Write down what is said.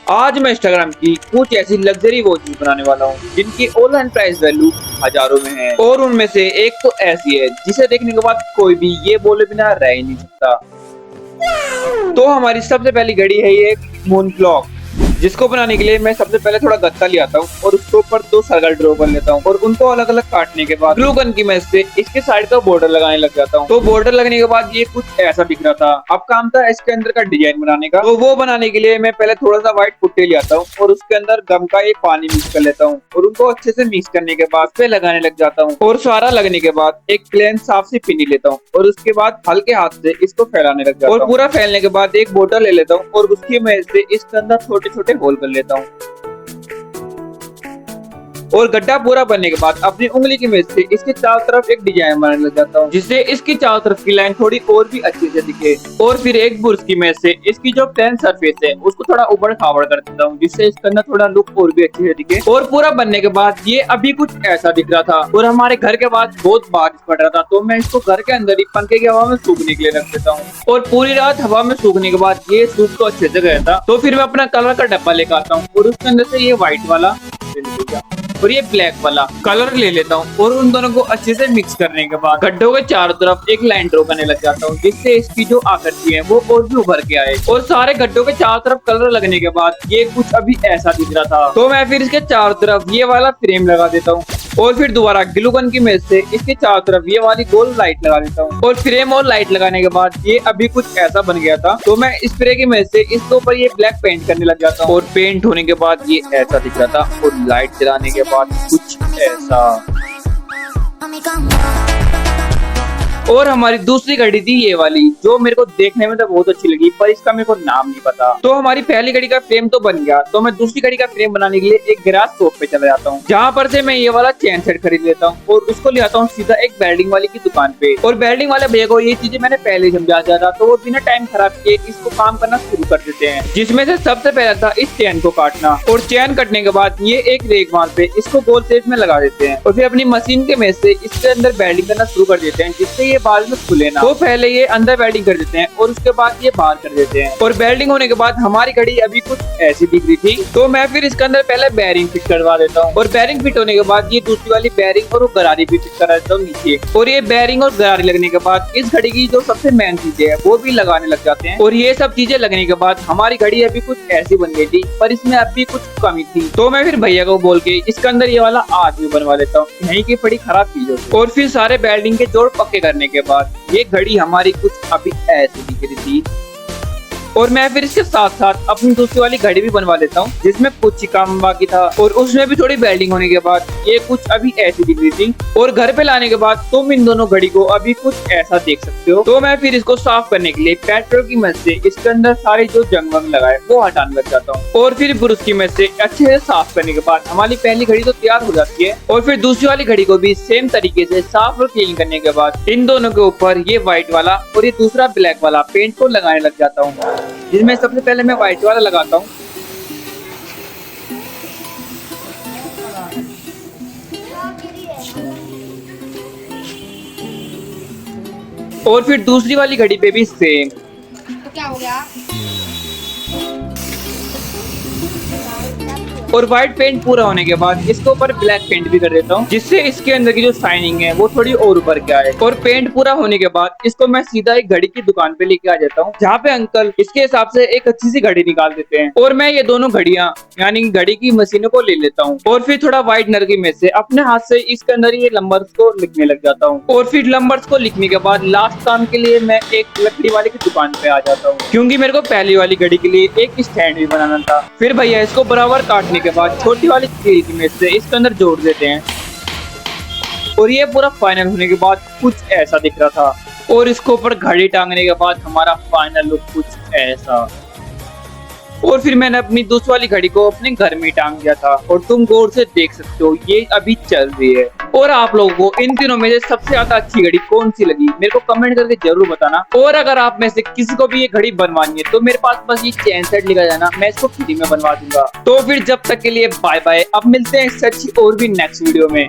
आज मैं इंस्टाग्राम की कुछ ऐसी लग्जरी वॉचेस बनाने वाला हूँ जिनकी ऑनलाइन प्राइस वैल्यू हजारों में है और उनमें से एक तो ऐसी है जिसे देखने के बाद कोई भी ये बोले बिना रह ही नहीं सकता। तो हमारी सबसे पहली घड़ी है ये मून क्लॉक, जिसको बनाने के लिए मैं सबसे पहले थोड़ा गत्ता ले आता हूँ और उसके ऊपर 2 सर्कल ड्रॉ कर लेता हूँ और उनको अलग अलग काटने के बाद ग्लू गन की मदद से इसके साइड का बॉर्डर लगाने लग जाता हूँ। तो बॉर्डर लगने के बाद ये कुछ ऐसा दिख रहा था। अब काम था इसके अंदर का डिजाइन बनाने का। तो वो बनाने के लिए मैं पहले थोड़ा सा व्हाइट पुट्टी ले आता हूँ और उसके अंदर गम का ये पानी मिक्स कर लेता हूँ और उनको अच्छे से मिक्स करने के बाद पे लगाने लग जाता हूँ। और सारा लगने के बाद एक प्लेन साफ सी पिनी लेता हूँ और उसके बाद हल्के हाथ से इसको फैलाने लग जाता हूँ और पूरा फैलने के बाद एक बोतल ले लेता हूँ और उसकी मदद से इसके अंदर छोटे छोटे होल कर लेता हूँ। और गड्ढा पूरा बनने के बाद अपनी उंगली की मदद से इसके चारों तरफ एक डिजाइन बनाने लग जाता हूँ जिससे इसकी चारों तरफ की लाइन थोड़ी और भी अच्छे से दिखे। और फिर एक ब्रश की मदद से इसकी जो प्लेन सरफेस है उसको थोड़ा ऊबड़ खाबड़ कर देता हूँ जिससे इसके अंदर थोड़ा लुक और भी अच्छे से दिखे। और पूरा बनने के बाद ये अभी कुछ ऐसा दिख रहा था और हमारे घर के बाद बहुत बारिश पड़ रहा था तो मैं इसको घर के अंदर ही पंखे की हवा में सूखने के लिए रख देता हूँ। और पूरी रात हवा में सूखने के बाद ये सूख तो अच्छे से गया था तो फिर मैं अपना कलर का डब्बा लेकर आता हूँ और उसके अंदर से ये व्हाइट वाला और ये ब्लैक वाला कलर ले लेता हूँ और उन दोनों को अच्छे से मिक्स करने के बाद गड्ढों के चारों तरफ एक लाइन ड्रॉ करने लग जाता हूँ जिससे इसकी जो आकृति है वो और भी उभर के आए। और सारे गड्ढों के चारों तरफ कलर लगने के बाद ये कुछ अभी ऐसा दिख रहा था तो मैं फिर इसके चारों तरफ ये वाला फ्रेम लगा देता हूँ और फिर दोबारा ग्लू गन की मदद से इसके चारों तरफ ये वाली गोल लाइट लगा देता हूँ। और फ्रेम और लाइट लगाने के बाद ये अभी कुछ ऐसा बन गया था तो मैं स्प्रे की मदद से इसके ऊपर ये ब्लैक पेंट करने लग जाता हूँ और पेंट होने के बाद ये ऐसा दिख रहा था और लाइट जलाने के बाद कुछ ऐसा। और हमारी दूसरी घड़ी थी ये वाली जो मेरे को देखने में तो बहुत अच्छी लगी पर इसका मेरे को नाम नहीं पता। तो हमारी पहली घड़ी का फ्रेम तो बन गया तो मैं दूसरी घड़ी का फ्रेम बनाने के लिए एक गैराज शॉप पे चला जाता हूँ जहाँ पर से मैं ये वाला चेन सेट खरीद लेता हूँ और उसको ले आता हूँ सीधा एक वेल्डिंग वाले की दुकान पे। और वेल्डिंग वाले भैया को ये चीजें मैंने पहले समझा दिया था तो वो बिना टाइम खराब किए इसको काम करना शुरू कर देते हैं जिसमें से सबसे पहला था इस चेन को काटना। और चेन कटने के बाद ये एक रेगमाल पे इसको गोल शेप में लगा देते हैं और फिर अपनी मशीन के मदद से इसके अंदर वेल्डिंग करना शुरू कर देते हैं जिससे ये बाद में खुले ना। तो पहले ये अंदर वेल्डिंग कर देते हैं और उसके बाद ये बाहर कर देते हैं। और वेल्डिंग होने के बाद हमारी घड़ी अभी कुछ ऐसी दिख रही थी तो मैं फिर इसके अंदर पहले बेयरिंग फिट करवा देता हूँ और बेयरिंग फिट होने के बाद ये दूसरी वाली बेयरिंग और वो गरारी भी फिट करा देता हूँ नीचे। और ये बेयरिंग और गरारी लगने के बाद इस घड़ी की जो सबसे मेन चीजें है वो भी लगाने लग जाते हैं। और ये सब चीजें लगने के बाद हमारी घड़ी अभी कुछ ऐसी बन गई थी पर इसमें अभी कुछ कमी थी तो मैं फिर भैया को बोल के इसके अंदर ये वाला आदमी बनवा लेता हूँ यहीं की बड़ी खराब चीज होती। और फिर सारे बेल्डिंग के जोड़ पक्के करने के बाद ये घड़ी हमारी कुछ अभी ऐसी दिख रही थी। और मैं फिर इसके साथ साथ अपनी दूसरी वाली घड़ी भी बनवा लेता हूँ जिसमें कुछ ही काम बाकी था और उसमें भी थोड़ी वेल्डिंग होने के बाद ये कुछ अभी ऐसी दिख रही थी। और घर पे लाने के बाद तुम इन दोनों घड़ी को अभी कुछ ऐसा देख सकते हो। तो मैं फिर इसको साफ करने के लिए पेट्रोल की मदद से इसके अंदर सारी जो जंग वंग लगाए वो हटाने लग जाता हूँ और फिर ब्रश की मदद से अच्छे से साफ करने के बाद हमारी पहली घड़ी तो तैयार हो जाती है। और फिर दूसरी वाली घड़ी को भी सेम तरीके से साफ और क्लीन करने के बाद इन दोनों के ऊपर ये व्हाइट वाला और ये दूसरा ब्लैक वाला पेंट को लगाने लग जाता हूँ जिसमें सबसे पहले मैं व्हाइट वाला लगाता हूँ। और फिर दूसरी वाली घड़ी पे भी सेम। तो क्या हो गया? और व्हाइट पेंट पूरा होने के बाद इसके ऊपर ब्लैक पेंट भी कर देता हूँ जिससे इसके अंदर की जो शाइनिंग है वो थोड़ी और ऊपर के आए। और पेंट पूरा होने के बाद इसको मैं सीधा एक घड़ी की दुकान पे लेके आ जाता हूँ जहाँ पे अंकल इसके हिसाब से एक अच्छी सी घड़ी निकाल देते हैं। और मैं ये दोनों घड़ियां यानी घड़ी की मशीनों को ले लेता हूँ और फिर थोड़ा व्हाइट नर की में से अपने हाथ से इसके अंदर ये नंबर्स को लिखने लग जाता हूँ। और फिर नंबर्स को लिखने के बाद लास्ट काम के लिए मैं एक लकड़ी वाले की दुकान पे आ जाता हूँ क्योंकि मेरे को पहली वाली घड़ी के लिए एक स्टैंड भी बनाना था। फिर भैया इसको बराबर काटने के बाद छोटी वाली छेरी की मदद से इसके अंदर जोड़ देते हैं और ये पूरा फाइनल होने के बाद कुछ ऐसा दिख रहा था। और इसके ऊपर घड़ी टांगने के बाद हमारा फाइनल लुक कुछ ऐसा। और फिर मैंने अपनी दूसरी वाली घड़ी को अपने घर में टांग दिया था और तुम गौर से देख सकते हो ये अभी चल रही है। और आप लोगों को इन तीनों में से सबसे ज्यादा अच्छी घड़ी कौन सी लगी मेरे को कमेंट करके जरूर बताना। और अगर आप में से किसी को भी ये घड़ी बनवानी है तो मेरे पास बस ये चेन सेट लेकर जाना, मैं इसको फ्री में बनवा दूंगा। तो फिर जब तक के लिए बाय बाय, अब मिलते हैं सच्ची और भी नेक्स्ट वीडियो में।